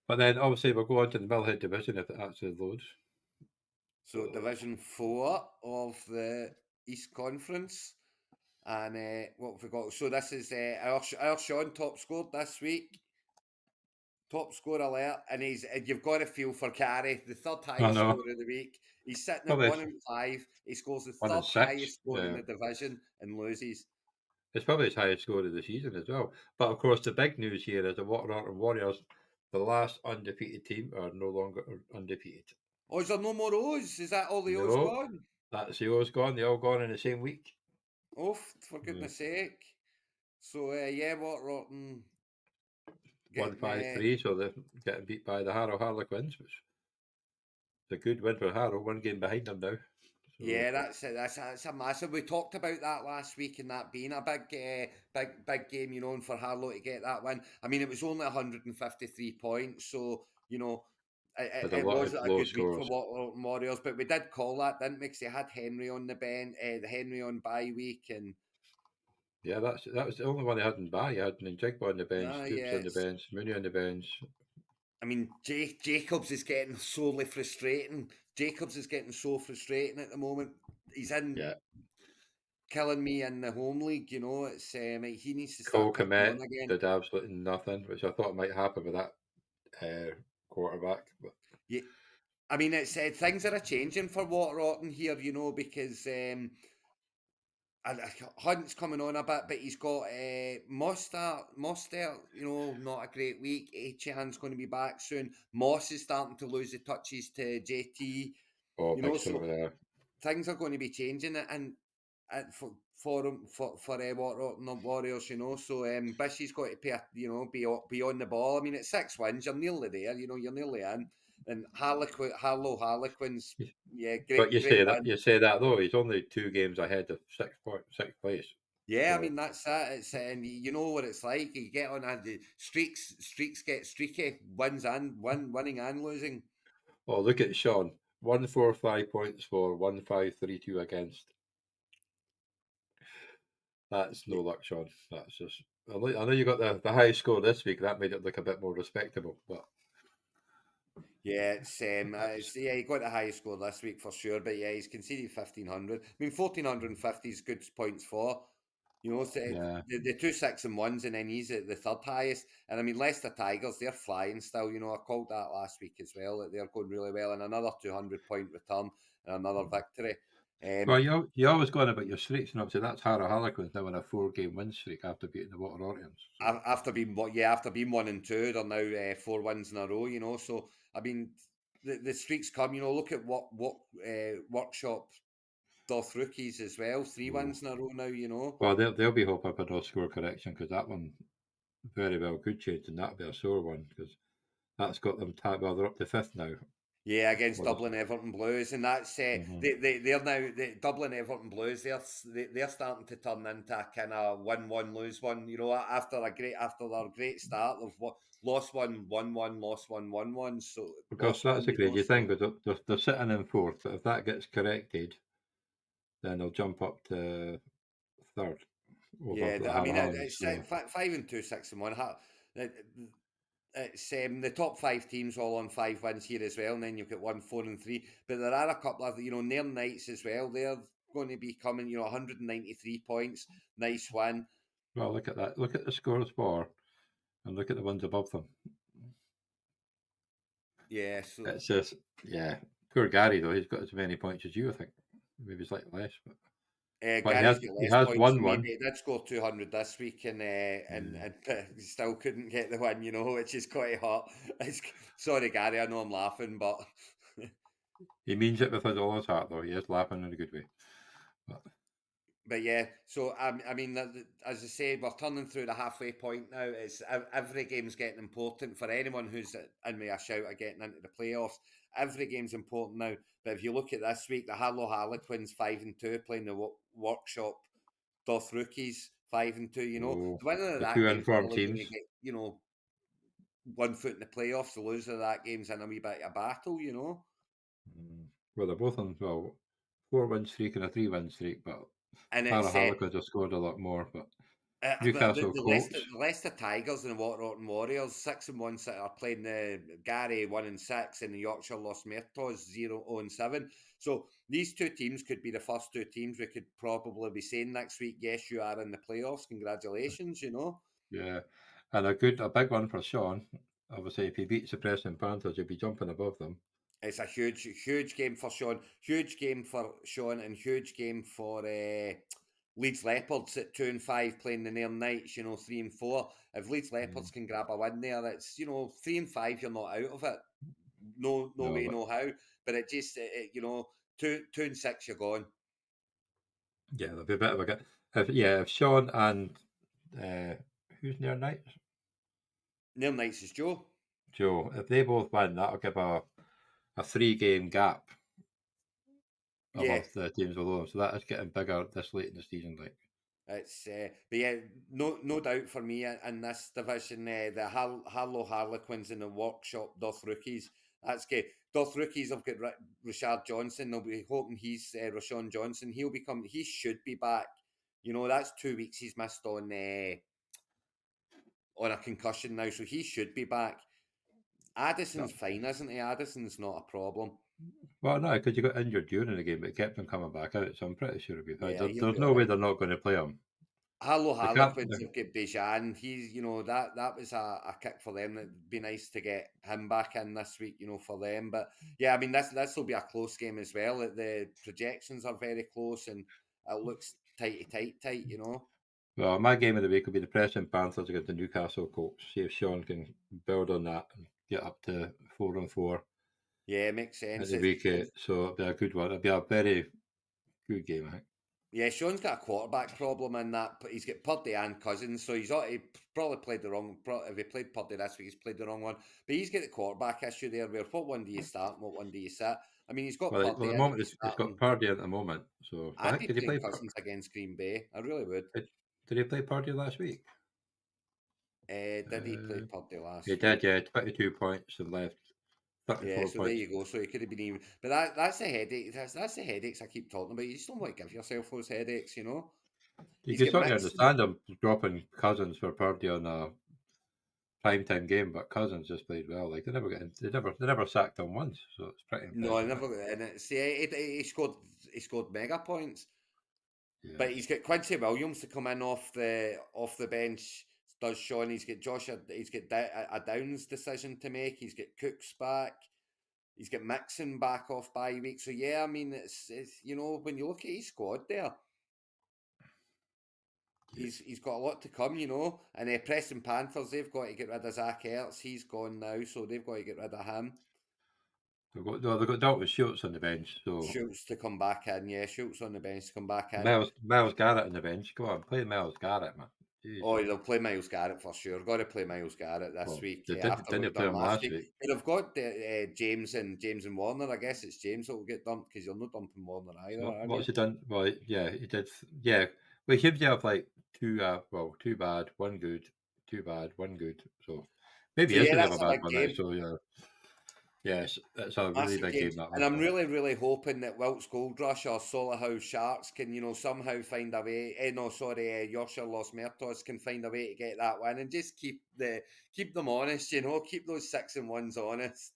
But then obviously we'll go on to the Millhead division if it actually loads. So Division 4 of the East Conference. And what have we got? So this is our Sean top scored this week. Top score alert, and you've got to feel for Carey, the third I highest know. score of the week. He's sitting at Probably 1-5. He scores the one and third six. highest score in Yeah. the division and loses. It's probably his highest score of the season as well. But of course, the big news here is the Waterloo Warriors, the last undefeated team, are no longer undefeated. Oh, is there no more O's? Is that all the O's No, gone? that's the O's gone. They all gone in the same week. Oh, for Yeah. goodness sake. So, yeah, what rotten One getting. five three, so they're getting beat by the Harrow Harlequins, which is a good win for Harrow. One game behind them now. So Yeah, that's it. That's a massive. We talked about that last week, and that being a big game, and for Harlow to get that win. I mean, it was only 153 points, so there's a it lot of wasn't a low good week for scores. Warriors. But we did call that, didn't we? 'Cause they had Henry on the bench, the Henry on bye week, and Yeah, that was the only one they hadn't buy. You had Njigba on the bench, Stoops yeah, on the bench, Mooney on the bench. I mean, Jacobs is getting sorely frustrating. Jacobs is getting so frustrating at the moment. He's in Yeah, killing me in the home league. It's he needs to Cole start kicking Komet on again. did absolutely nothing, which I thought might happen with that quarterback. But Yeah, I mean, it's things are changing for Waterrotten here, because Hunt's coming on a bit, but he's got Mostert, not a great week. Achan's going to be back soon. Moss is starting to lose the touches to JT, oh, big so story there. things are going to be changing, and for Waterrotten Warriors, So Bishy's got to pay, be on the ball. I mean, it's 6 wins, you're nearly there. You're nearly in. And Harlequins, yeah, But great win. you say that though, he's only 2 games ahead of sixth place. Yeah, I So mean that's it. It's and you know what it's like. You get on the streaks get streaky, winning and losing. oh, look at Sean. 145 points for 1532 against. That's no luck, Sean. That's just. I know you got the high score this week. That made it look a bit more respectable, but Yeah, that's yeah, he got the highest score this week for sure. But yeah, he's conceded 1,500. I mean, 1,450 is good points for. So yeah. the 2 6 and 1s, and then he's at the third highest. And I mean, Leicester Tigers, they're flying still. I called that last week as well, that they're going really well. And another 200-point return and another victory. Well, Um, you always go on about your streaks, and obviously that's Harrow Harlequins now on a 4 game win streak after beating the Water Orient. So, after being 1 and 2, they're now 4 wins in a row. So I mean, the streaks come. Look at what workshop Doth rookies as well. Three ooh. wins in a row now. Well, they'll be hoping for no score correction because that one very well could change, and that'll be a sore one because that's got them tied. Well, they're up to fifth now. Yeah, against Well, Dublin Everton Blues, and that's mhm. they're now the Dublin Everton Blues. They're starting to turn into a kind of win one lose one. After their great start, they've lost one, won one, lost one, won one. So Because lost that's one, a crazy thing. So Because they're sitting in fourth, but if that gets corrected, then they'll jump up to third over yeah, the I mean Harrow. it's So, 5 and 2, 6 and 1. It's the top five teams all on 5 wins here as well, and then you've got 1, 4, and 3. But there are a couple of near Knights as well. They're going to be coming. 193 points. Nice win. well, look at that. Look at the scores for, and look at the ones above them. Yeah. So It's just, yeah. Poor Gary though. He's got as many points as you. I think maybe slightly less, but Gary's got he less has points won than me, but one. he did score 200 this week, Yeah. he still couldn't get the win. Which is quite hot. Sorry, Gary. I know I'm laughing, but He means it with all his heart though. He is laughing in a good way. But But yeah, so I mean, as I say, we're turning through the halfway point now. It's every game's getting important for anyone who's in me a shout at getting into the playoffs. Every game's important now. But if you look at this week, the Harlow Harlequins 5 and 2 playing the workshop Doth rookies 5 and 2. oh, The winner of the that two game's informed probably going to teams. get 1 foot in the playoffs. The loser of that game's in a wee bit of a battle. Well, they're both on 4 win streak and a 3 win streak, but And Harrow it's Harlequins have scored a lot more. But But Newcastle Colts. The Leicester Tigers and the Waterton Warriors 6-1 are playing the Gary 1-6 and the Yorkshire Los Muertos 0-7. So these two teams could be the first two teams we could probably be saying next week. Yes, you are in the playoffs. Congratulations, you know. Yeah, and a big one for Sean. Obviously, if he beats the Preston Panthers, he'll be jumping above them. It's a huge game for Sean. Huge game for Sean and huge game for Leeds Leopards at 2-5 playing the Nairn Knights, 3-4. If Leeds Mm. Leopards can grab a win there, it's 3-5, you're not out of it. No No, way, but no how. But it just 2-6, you're gone. yeah, there'll be a bit of a get. If Sean and uh, who's near Knights? Nairn Knights is Joe. Joe, if they both win, that'll give a 3 game gap Yeah, above the teams below them. So that is getting bigger this late in the season. Like, it's but yeah, no doubt for me in this division, the Harlow Harlequins and the Workshop Doth Rookies. That's good. Doth Rookies have got Richard Johnson. They'll be hoping he's Rashawn Johnson. He should be back. That's 2 weeks he's missed on a concussion now, so he should be back. no. Addison's fine, isn't he? Addison's not a problem. Well, no, because you got injured during the game, but it kept him coming back out. So I'm pretty sure he'll be fine. Yeah, he'll There's be no all way right. they're not going to play him. Hello They can't. Harlequins have got Bijan. He's, that was a kick for them. It'd be nice to get him back in this week, for them. But yeah, I mean, this will be a close game as well. The projections are very close and it looks tight. Well, my game of the week will be the Preston Panthers against the Newcastle Colts. See if Sean can build on that and get up to 4-4 Yeah, makes at sense. the week 8. So it'll be a good one. It'll be a very good game, I think. Yeah, Sean's got a quarterback problem in that, but he's got Purdy and Cousins, so he probably played the wrong. If he played Purdy this week, he's played the wrong one. But he's got the quarterback issue there. Where what one do you start and what one do you sit? I mean, he's got Well, at Purdy the in. If moment, he's it's got starting, Purdy at the moment. So, but I I'd think be did he playing play? Cousins against Green Bay. I really would. Did he play Purdy last week? Did he play Uh, Purdy he last did. week? Yeah, 22 points and left Yeah, 34 so there points. you go. So he could have been even. But that's the headache. That's the headaches I keep talking about. You just don't want to give yourself those headaches. You He's can got certainly Mixon. understand him dropping Cousins for Purdy on a primetime game, but Cousins just played well. Like they never sacked him once, so it's pretty No, I impressive. never. And it's he scored mega points. Yeah, But he's got Quincy Williams to come in off the bench. Does Sean? He's got Josh. He's got a Downs decision to make. He's got Cooks back. He's got Mixon back off bye week. So yeah, I mean, it's when you look at his squad there, yeah. he's got a lot to come. And Preston Panthers, they've got to get rid of Zach Ertz. He's gone now, so they've got to get rid of him. They've got Dalton Schultz on the bench, so Schultz to come back in. Yeah, Schultz on the bench to come back in. Miles Garrett on the bench. Come on, play Miles Garrett, man. Jeez. Oh, they'll play Miles Garrett for sure. Got to play Miles Garrett this Well, week they after what he didn't play done him last last week. week. But they've got James and Warner. I guess it's James that will get dumped because you're not dumping Warner either, are you? What's he done? Well, yeah, he did. Yeah, well, he usually have like two bad, one good, two bad, one good. So maybe So he is yeah, going to that's have a a bad big one now. game, So yeah, yes, it's a really massive big game, game that and one. I'm So really, really hoping that Wilkes Gold Rush or Solihull Sharks can, somehow find a way. No, sorry, Yorkshire Los Muertos can find a way to get that win and just keep them honest. Keep those 6-1s honest.